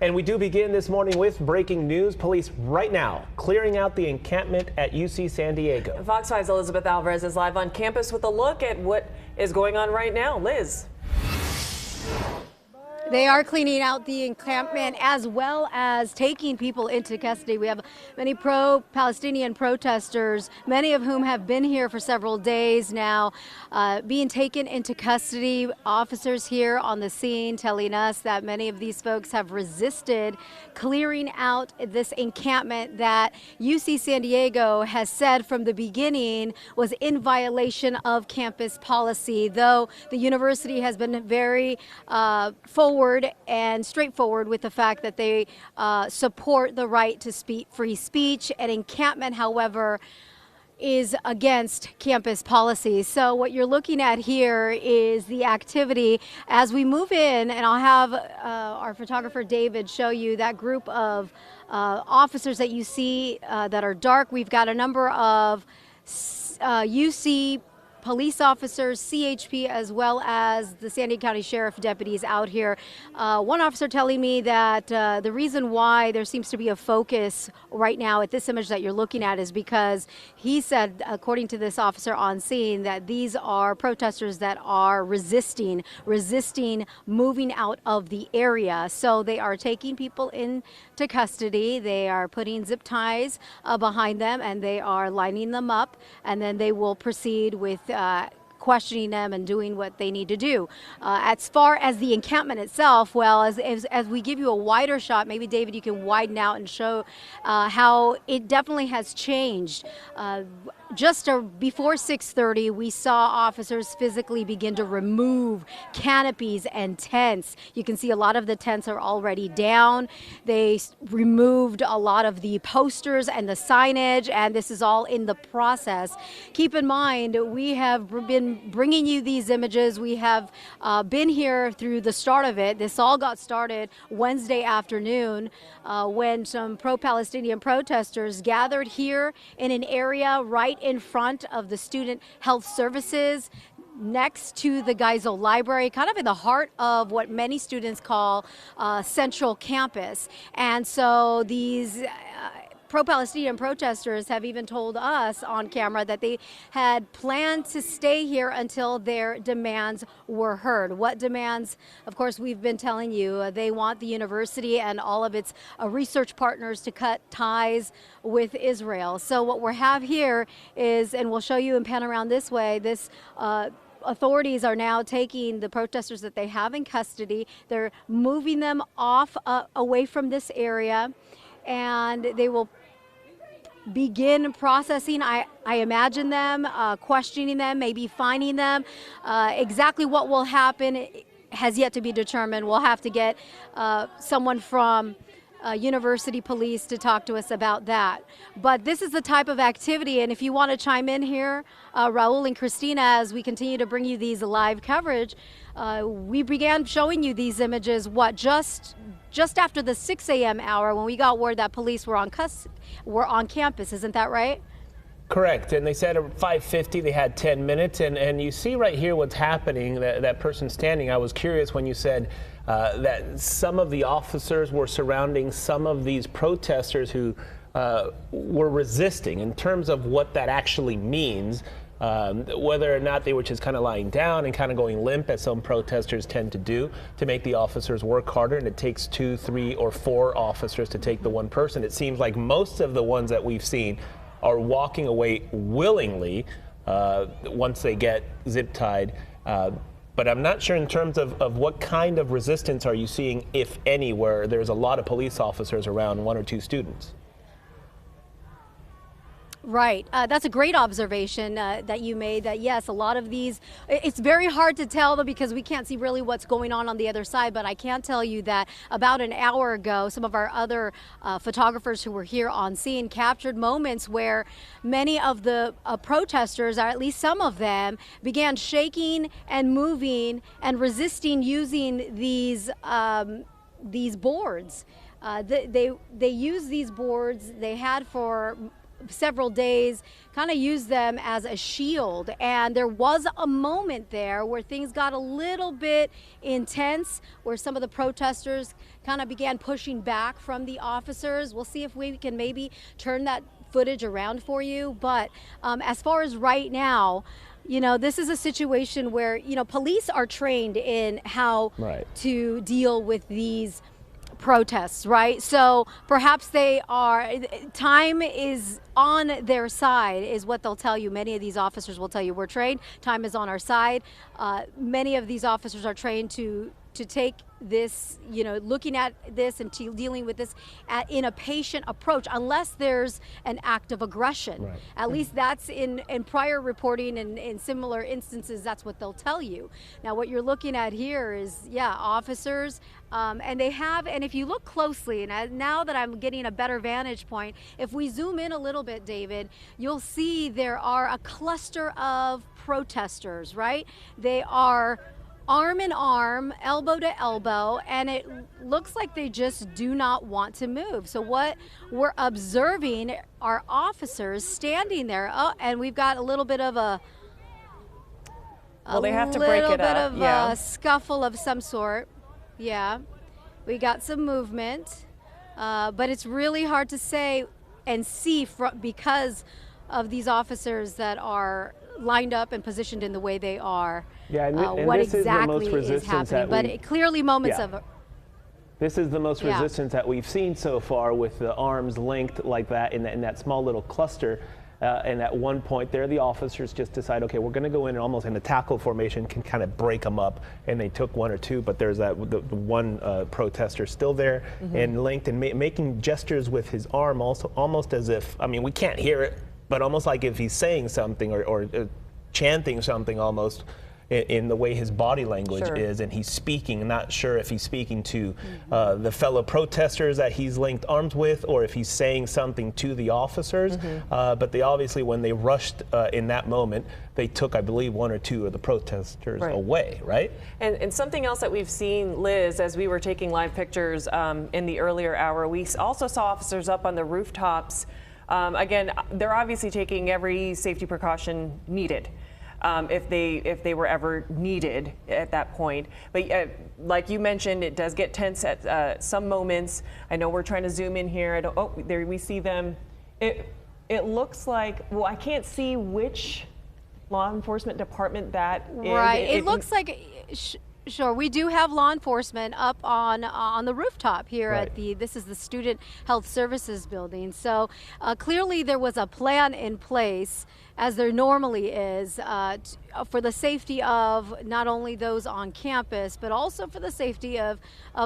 And we do begin this morning with breaking news. Police right now clearing out the encampment at UC San Diego. Fox 5's Elizabeth Alvarez is live on campus with a look at what is going on right now. Liz. They are cleaning out the encampment as well as taking people into custody. We have many pro-Palestinian protesters, many of whom have been here for several days now, being taken into custody. Officers here on the scene telling us that many of these folks have resisted clearing out this encampment that UC San Diego has said from the beginning was in violation of campus policy, though the university has been very forward and straightforward with the fact that they support the right to free speech. An encampment, however, is against campus policy. So what you're looking at here is the activity as we move in, and I'll have our photographer David show you that group of officers that you see that are dark. We've got a number of UC police officers, CHP, as well as the San Diego County Sheriff deputies out here. One officer telling me that the reason why there seems to be a focus right now at this image that you're looking at is because he said, according to this officer on scene, that these are protesters that are resisting moving out of the area. So they are taking people into custody. They are putting zip ties behind them, and they are lining them up, and then they will proceed with questioning them and doing what they need to do. As far as the encampment itself, well, as we give you a wider shot, maybe David, you can widen out and show how it definitely has changed. Just before 6:30, we saw officers physically begin to remove canopies and tents. You can see a lot of the tents are already down. They removed a lot of the posters and the signage, and this is all in the process. Keep in mind, we have been bringing you these images. We have been here through the start of it. This all got started Wednesday afternoon when some pro-Palestinian protesters gathered here in an area right in front of the Student Health Services, next to the Geisel Library, kind of in the heart of what many students call Central Campus. And so these pro-Palestinian protesters have even told us on camera that they had planned to stay here until their demands were heard. What demands? Of course, we've been telling you they want the university and all of its research partners to cut ties with Israel. So what we have here is, and we'll show you and pan around this way, authorities are now taking the protesters that they have in custody. They're moving them off away from this area, and they will begin processing, I imagine them, questioning them, maybe fining them. Exactly what will happen has yet to be determined. We'll have to get someone from university police to talk to us about that. But this is the type of activity, and if you want to chime in here, Raul and Christina, as we continue to bring you these live coverage, we began showing you these images, just after the 6 a.m. hour when we got word that police were on campus. Isn't that right? Correct, and they said at 5:50 they had 10 minutes, and you see right here what's happening, that person standing. I was curious when you said that some of the officers were surrounding some of these protesters who were resisting. In terms of what that actually means, whether or not they were just kind of lying down and kind of going limp, as some protesters tend to do, to make the officers work harder, and it takes 2, 3, or 4 officers to take the one person. It seems like most of the ones that we've seen are walking away willingly once they get zip tied. But I'm not sure in terms of what kind of resistance are you seeing, if any, where there's a lot of police officers around 1 or 2 students. Right. That's a great observation that you made, that yes, a lot of these, it's very hard to tell though because we can't see really what's going on the other side, but I can tell you that about an hour ago, some of our other photographers who were here on scene captured moments where many of the protesters, or at least some of them, began shaking and moving and resisting using these boards. They use these boards they had for several days, kind of use them as a shield. And there was a moment there where things got a little bit intense, where some of the protesters kind of began pushing back from the officers. We'll see if we can maybe turn that footage around for you. But as far as right now, you know, this is a situation where, you know, police are trained in how to deal with these protests, right? So perhaps time is on their side, is what they'll tell you. Many of these officers will tell you, we're trained, time is on our side. Many of these officers are trained to take this, you know, looking at this and dealing with this in a patient approach, unless there's an act of aggression. At least that's in prior reporting and in similar instances, that's what they'll tell you. Now, what you're looking at here is, officers, and if you look closely, and now that I'm getting a better vantage point, if we zoom in a little bit, David, you'll see there are a cluster of protesters, right? They are arm in arm, elbow to elbow, and it looks like they just do not want to move. So what we're observing are officers standing there, and we've got a little bit of a they have to break it up. A scuffle of some sort. We got some movement, but it's really hard to say and see because of these officers that are lined up and positioned in the way they are. And what this exactly is the most is happening, but clearly moments of. This is the most resistance that we've seen so far, with the arms linked like that in that small little cluster. And at one point there, the officers just decide, okay, we're going to go in and almost in a tackle formation, can kind of break them up. And they took one or two, but there's the one protester still there and linked and making gestures with his arm, also almost as if, I mean, we can't hear it, but almost like if he's saying something or chanting something almost in the way his body language is, and he's speaking. Not sure if he's speaking to the fellow protesters that he's linked arms with, or if he's saying something to the officers. But they obviously, when they rushed in that moment, they took, I believe, one or two of the protesters away, right? And something else that we've seen, Liz, as we were taking live pictures in the earlier hour, we also saw officers up on the rooftops. Again, they're obviously taking every safety precaution needed. If they were ever needed at that point. But like you mentioned, it does get tense at some moments. I know we're trying to zoom in here. There we see them. It looks like, well, I can't see which law enforcement department that is. Right, it looks like, sure, we do have law enforcement up on the rooftop here at this is the Student Health Services building. So clearly there was a plan in place, as there normally is, for the safety of not only those on campus, but also for the safety of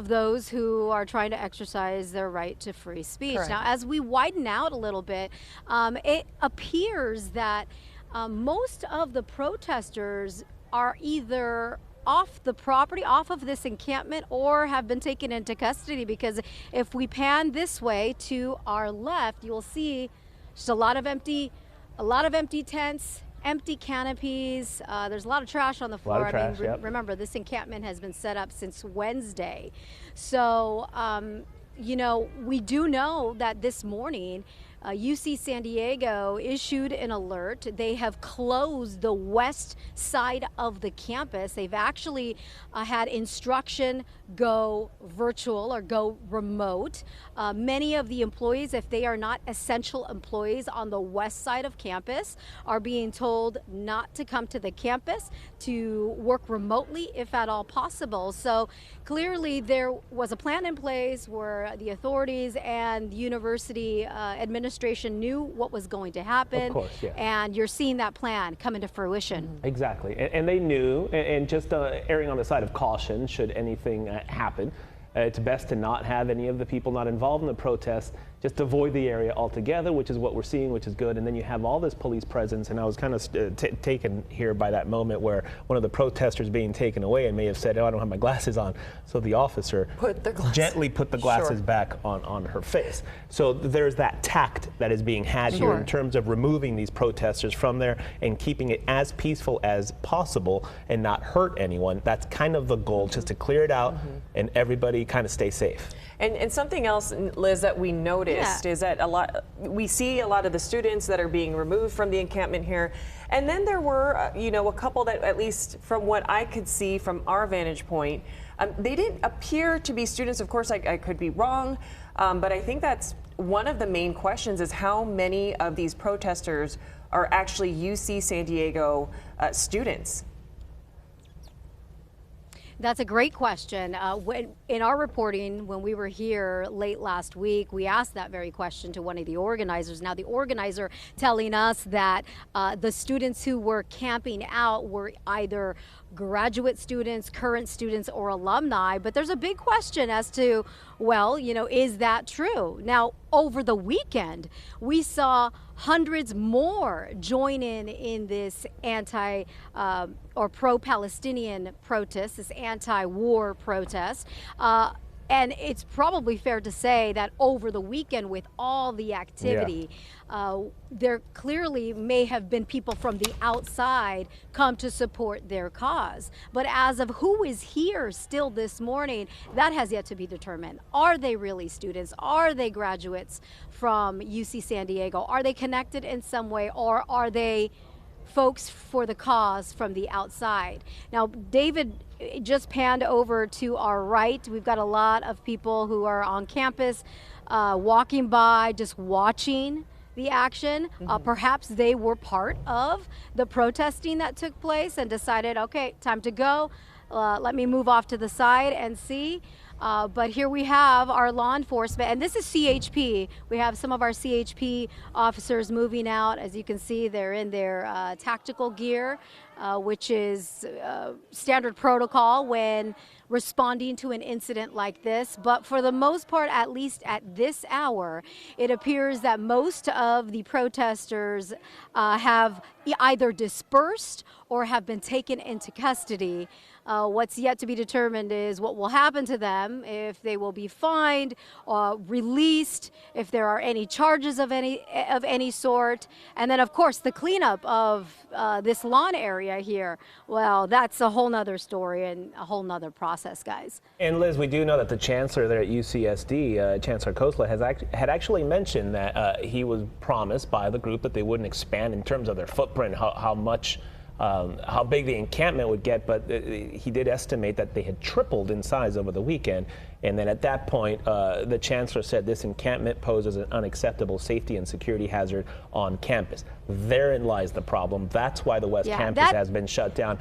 those who are trying to exercise their right to free speech. Now, as we widen out a little bit, it appears that most of the protesters are either off the property, off of this encampment, or have been taken into custody, because if we pan this way to our left, you'll see just a lot of empty tents, empty canopies. There's a lot of trash on the floor. Remember, this encampment has been set up since Wednesday. So, you know, we do know that this morning, UC San Diego issued an alert. They have closed the west side of the campus. They've actually had instruction go virtual or go remote. Many of the employees, if they are not essential employees on the west side of campus, are being told not to come to the campus, to work remotely if at all possible. So clearly there was a plan in place where the authorities and the university administration knew what was going to happen. Of course, and you're seeing that plan come into fruition. Exactly, and they knew, and just erring on the side of caution should anything happen. It's best to not have any of the people not involved in the protest, just avoid the area altogether, which is what we're seeing, which is good. And then you have all this police presence, and I was kind of taken here by that moment where one of the protesters being taken away and may have said, oh, I don't have my glasses on. So the officer gently put the glasses back on her face. So there's that tact that is being had here in terms of removing these protesters from there and keeping it as peaceful as possible and not hurt anyone. That's kind of the goal, just to clear it out and everybody kind of stay safe. And something else, Liz, that we noticed is that we see a lot of the students that are being removed from the encampment here. And then there were, you know, a couple that, at least from what I could see from our vantage point, they didn't appear to be students. Of course, I could be wrong, but I think that's one of the main questions, is how many of these protesters are actually UC San Diego students? That's a great question. In our reporting, when we were here late last week, we asked that very question to one of the organizers. Now, the organizer telling us that the students who were camping out were either graduate students, current students, or alumni. But there's a big question as to, well, you know, is that true? Now, over the weekend, we saw hundreds more join in this or pro-Palestinian protest, this anti-war protest. And it's probably fair to say that over the weekend, with all the activity, there clearly may have been people from the outside come to support their cause. But as of who is here still this morning, that has yet to be determined. Are they really students? Are they graduates from UC San Diego? Are they connected in some way, or are they folks for the cause from the outside? Now, David just panned over to our right. We've got a lot of people who are on campus walking by, just watching the action. Perhaps they were part of the protesting that took place and decided, okay, time to go. Let me move off to the side and see. But here we have our law enforcement, and this is CHP. We have some of our CHP officers moving out. As you can see, they're in their tactical gear, which is standard protocol when responding to an incident like this. But for the most part, at least at this hour, it appears that most of the protesters have either dispersed or have been taken into custody. What's yet to be determined is what will happen to them, if they will be fined or released, if there are any charges of any sort. And then, of course, the cleanup of this lawn area here, well, that's a whole nother story and a whole nother process, guys. And Liz, we do know that the chancellor there at UCSD, Chancellor Khosla, had actually mentioned that he was promised by the group that they wouldn't expand in terms of their footprint, how big the encampment would get, but he did estimate that they had tripled in size over the weekend. And then at that point, the chancellor said this encampment poses an unacceptable safety and security hazard on campus. Therein lies the problem. That's why the West Campus has been shut down.